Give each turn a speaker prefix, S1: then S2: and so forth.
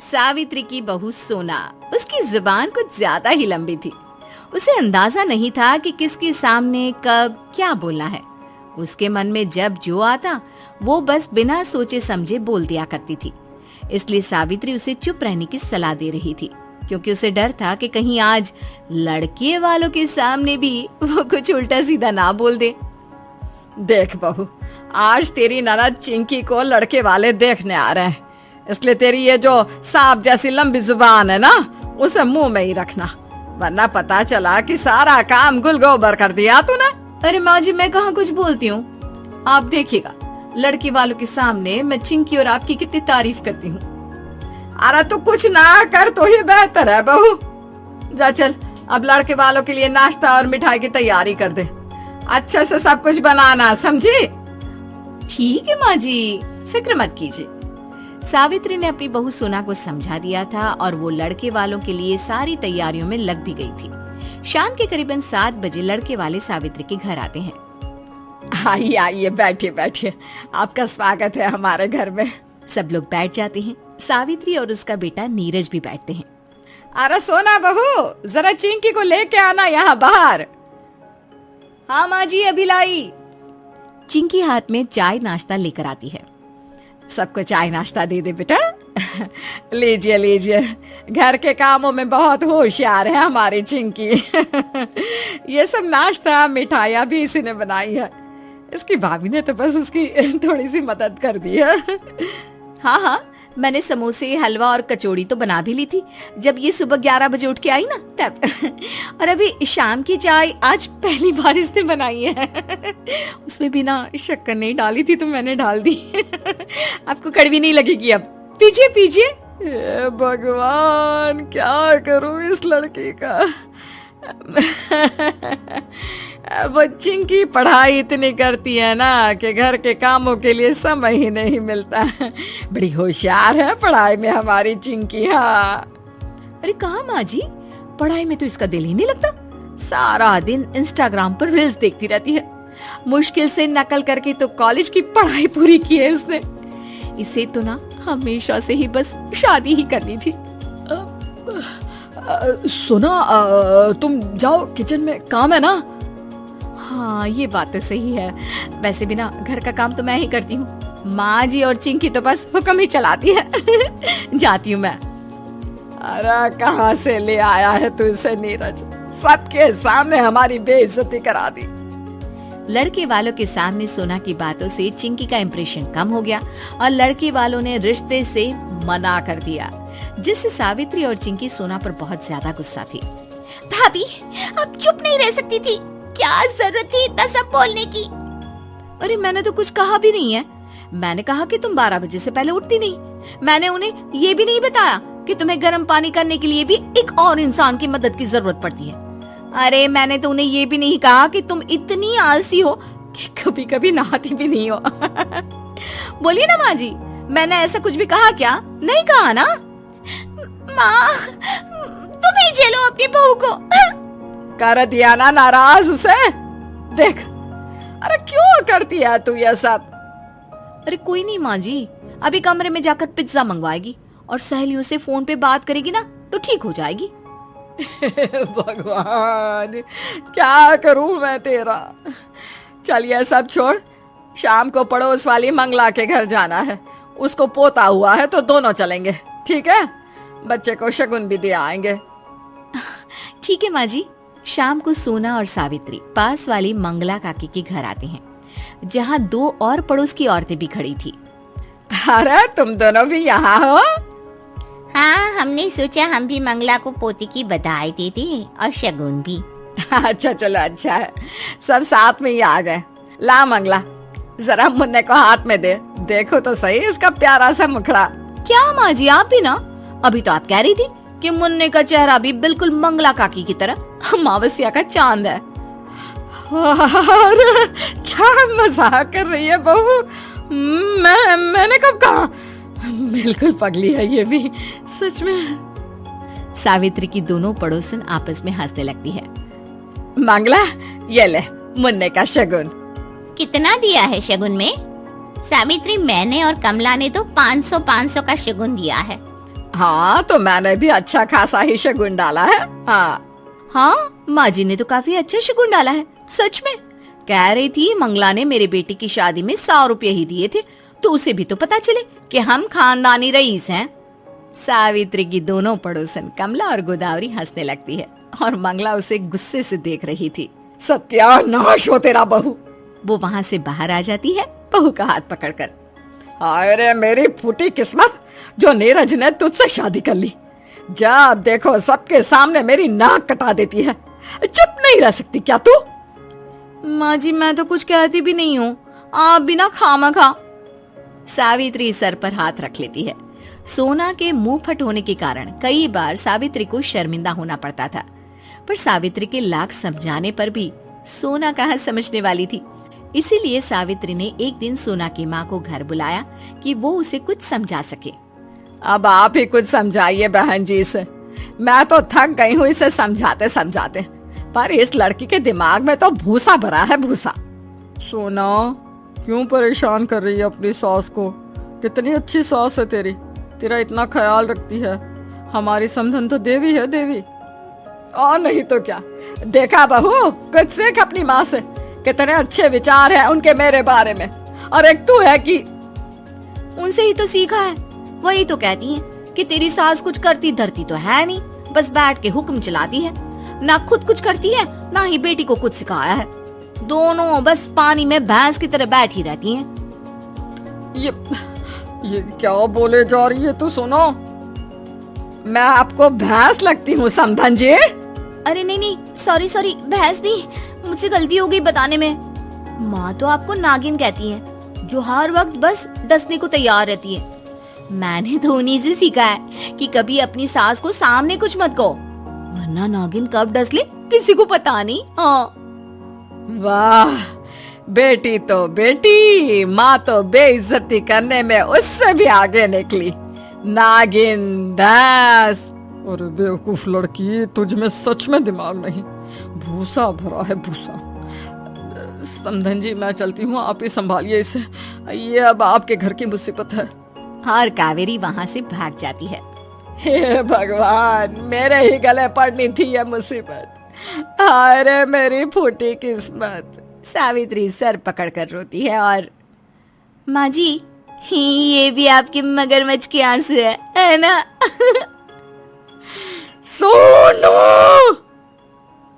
S1: सावित्री की बहू सोना, उसकी जुबान कुछ ज्यादा ही लंबी थी। उसे अंदाजा नहीं था कि किसके सामने कब क्या बोलना है। उसके मन में जब जो आता वो बस बिना सोचे समझे बोल दिया करती थी। इसलिए सावित्री उसे चुप रहने की सलाह दे रही थी, क्योंकि उसे डर था कि कहीं आज लड़के वालों के सामने भी वो कुछ उल्टा सीधा ना बोल दे।
S2: देख बहू, आज तेरी ननद चिंकी को लड़के वाले देखने आ रहे हैं, इसलिए तेरी ये जो सांप जैसी लंबी जुबान है ना, उसे मुंह में ही रखना, वरना पता चला कि सारा काम गुल गोबर कर दिया तूने।
S1: अरे माँ जी, मैं कहाँ कुछ बोलती हूँ। आप देखिएगा, लड़के वालों के सामने मैं चिंकी और आपकी कितनी तारीफ करती हूँ।
S2: अरे तू कुछ ना कर तो ही बेहतर है बहू। जा चल, अब लड़के वालों के लिए नाश्ता और मिठाई की तैयारी कर दे। अच्छे से सब कुछ बनाना, समझी?
S1: ठीक है माँ जी, फिक्र मत कीजिए। सावित्री ने अपनी बहू सोना को समझा दिया था और वो लड़के वालों के लिए सारी तैयारियों में लग भी गई थी। शाम के करीबन 7 बजे लड़के वाले सावित्री के घर आते हैं।
S2: आइए आइए, बैठिए बैठिए, आपका स्वागत है हमारे घर में।
S1: सब लोग बैठ जाते हैं। सावित्री और उसका बेटा नीरज भी बैठते हैं।
S2: अरे सोना बहू, जरा चिंकी को लेके आना यहाँ बाहर।
S1: हाँ माँ जी, अभी लाई। चिंकी हाथ में चाय नाश्ता लेकर आती है।
S2: सबको चाय नाश्ता दे दे बेटा। लीजिए लीजिए, घर के कामों में बहुत होशियार है हमारी चिंकी। ये सब नाश्ता मिठाइयाँ भी इसी ने बनाई है। इसकी भाभी ने तो बस उसकी थोड़ी सी मदद कर दी है।
S1: हाँ हाँ, मैंने समोसे, हलवा और कचौड़ी तो बना भी ली थी जब ये सुबह 11 बजे उठ के आई ना तब। और अभी शाम की चाय आज पहली बार इसने बनाई है। उसमें भी ना शक्कर नहीं डाली थी तो मैंने डाल दी। आपको कड़वी नहीं लगेगी अब। पीजिए पीजिए।
S2: भगवान, क्या करूं इस लड़की का। बच्ची की पढ़ाई इतनी करती है ना कि घर के कामों के लिए समय ही नहीं मिलता। बड़ी होशियार है पढ़ाई में हमारी चिंकी। हाँ।
S1: अरे कहाँ माँ जी, पढ़ाई में तो इसका दिल ही नहीं लगता। सारा दिन इंस्टाग्राम पर रील्स देखती रहती है। मुश्किल से नकल करके तो कॉलेज की पढ़ाई पूरी की है उसने। इसे तो ना हमेशा से ही बस शादी ही करनी थी।
S2: सुना, तुम जाओ, किचन में काम है ना।
S1: हाँ, ये बात तो सही है। वैसे भी ना घर का काम तो मैं ही करती हूँ। माँ जी और चिंकी तो बस हुक्म ही चलाती है। जाती हूँ मैं।
S2: अरे कहाँ से ले आया है तू इसे नीरज, सबके सामने हमारी बेइज्जती करा दी।
S1: लड़के वालों के सामने सोना की बातों से चिंकी का इंप्रेशन कम हो गया और लड़के वालों ने रिश्ते से मना कर दिया, जिससे सावित्री और चिंकी सोना पर बहुत ज्यादा गुस्सा थी।
S3: भाभी, अब चुप नहीं रह सकती थी, क्या जरूरत थी इतना सब बोलने की।
S1: अरे मैंने तो कुछ कहा भी नहीं है। मैंने कहा कि तुम 12 बजे से पहले उठती नहीं। मैंने उन्हें ये भी नहीं बताया कि तुम्हें गर्म पानी करने के लिए भी एक और इंसान की मदद की जरूरत पड़ती है। अरे मैंने तो उन्हें ये भी नहीं कहा कि तुम इतनी आलसी हो कि कभी कभी नहाती भी नहीं हो। बोलिए ना माँ जी, मैंने ऐसा कुछ भी कहा क्या? नहीं कहा ना?
S3: माँ, तुम ही झेलो अपनी बहू को।
S2: कर दिया ना नाराज उसे। देख, अरे क्यों करती है तू ये सब?
S1: अरे कोई नहीं माँ जी, अभी कमरे में जाकर पिज्जा मंगवाएगी और सहेलियों से फोन पे बात करेगी ना तो ठीक हो जाएगी।
S2: भगवान, क्या करूं मैं तेरा। चलिए सब छोड़, शाम को पड़ोस वाली मंगला के घर जाना है। उसको पोता हुआ है तो दोनों चलेंगे, ठीक है? बच्चे को शगुन भी दे आएंगे।
S1: ठीक है माँ जी। शाम को सोना और सावित्री पास वाली मंगला काकी के घर आते हैं, जहाँ 2 और पड़ोस की औरतें भी खड़ी थी।
S2: अरे तुम दोनों भी यहाँ हो?
S3: हाँ, हमने सोचा हम भी मंगला को पोती की बधाई दे दें और शगुन भी।
S2: अच्छा चलो, अच्छा है, सब साथ में ही आ गए। ला मंगला, जरा मुन्ने को हाथ में दे, देखो तो सही इसका प्यारा सा मुखड़ा।
S1: क्या माँ जी, आप भी ना? अभी तो आप कह रही थी कि मुन्ने का चेहरा भी बिल्कुल मंगला काकी की तरह अमावस्या का चांद है।
S2: क्या मजाक कर रही है बहू? मैंने कब कहा? बिल्कुल पगली है ये भी, सच में।
S1: सावित्री की दोनों पड़ोसन आपस में हंसने लगती है।
S2: मंगला, ये ले मुन्ने का शगुन।
S3: कितना दिया है शगुन में? सावित्री, मैंने और कमला ने तो 500 का शगुन दिया है।
S2: हाँ, तो मैंने भी अच्छा खासा ही शगुन डाला है।
S1: हाँ, माँ जी ने तो काफी अच्छा शगुन डाला है, सच में। कह रही थी मंगला ने मेरे बेटी की शादी में 100 रुपये ही दिए थे, तो उसे भी तो पता चले कि हम खानदानी रईस हैं।
S2: सावित्री की दोनों पड़ोसन कमला और गोदावरी हंसने लगती है और मंगला उसे गुस्से से देख रही थी। सत्यानाश हो तेरा बहू।
S1: वो वहाँ से बाहर आ जाती है बहू का हाथ पकड़कर।
S2: हाय रे मेरी फूटी किस्मत, जो नीरज ने तुझसे शादी कर ली। जब देखो सबके सामने मेरी नाक कटा देती है। चुप नहीं रह सकती क्या तू?
S1: माँ जी मैं तो कुछ कहती भी नहीं हूँ, आप भी ना खामखा।
S2: सावित्री सर पर हाथ रख लेती है।
S1: सोना के मुंह फट होने के कारण कई बार सावित्री को शर्मिंदा होना पड़ता था, पर सावित्री के लाख समझाने पर भी सोना कहाँ समझने वाली थी। इसीलिए सावित्री ने एक दिन सोना की माँ को घर बुलाया कि वो उसे कुछ समझा सके।
S2: अब आप ही कुछ समझाइए बहन जी से, मैं तो थक गई हूँ इसे समझाते समझाते, पर इस लड़की के दिमाग में तो भूसा भरा है, भूसा। सोना, क्यों परेशान कर रही है अपनी सास को? कितनी अच्छी सास है तेरी, तेरा इतना ख्याल रखती है। हमारी समधन तो देवी है, देवी। और नहीं तो क्या। देखा बहू, कुछ सीख अपनी माँ से, कितने अच्छे विचार हैं उनके मेरे बारे में। और एक तू है कि
S1: उनसे ही तो सीखा है। वही तो कहती हैं कि तेरी सास कुछ करती धरती तो है नहीं, बस बैठ के हुक्म चलाती है। ना खुद कुछ करती है, ना ही बेटी को कुछ सिखाया है। दोनों बस पानी में भैंस की तरह बैठी रहती हैं।
S2: ये क्या बोले जा रही है तू? सुनो, मैं आपको भैंस लगती हूँ समधन जी?
S1: अरे नहीं, सॉरी, भैंस नहीं, मुझसे गलती हो गई बताने में। माँ तो आपको नागिन कहती है, जो हर वक्त बस डसने को तैयार रहती है। मैंने तो उन्हीं से सीखा है कि कभी अपनी सास को सामने कुछ मत कहो, वरना नागिन कब डस ले किसी को पता नहीं। हाँ।
S2: वाह, बेटी तो बेटी, माँ तो बेइज्जती करने में उससे भी आगे निकली। नागिन, भैंस। और बेवकूफ लड़की, तुझ में सच में दिमाग नहीं, भूसा भरा है, भूसा। समधन जी मैं चलती हूँ, आप ही संभालिए इसे, ये अब आपके घर की मुसीबत है।
S1: और कावेरी वहाँ से भाग जाती है।
S2: हे भगवान, मेरे ही गले पड़नी थी ये मुसीबत। अरे मेरी फूटी किस्मत।
S1: सावित्री सर पकड़कर रोती है और माँ जी ये भी आपके मगरमच्छ के आंसू है ना?
S2: सोनू।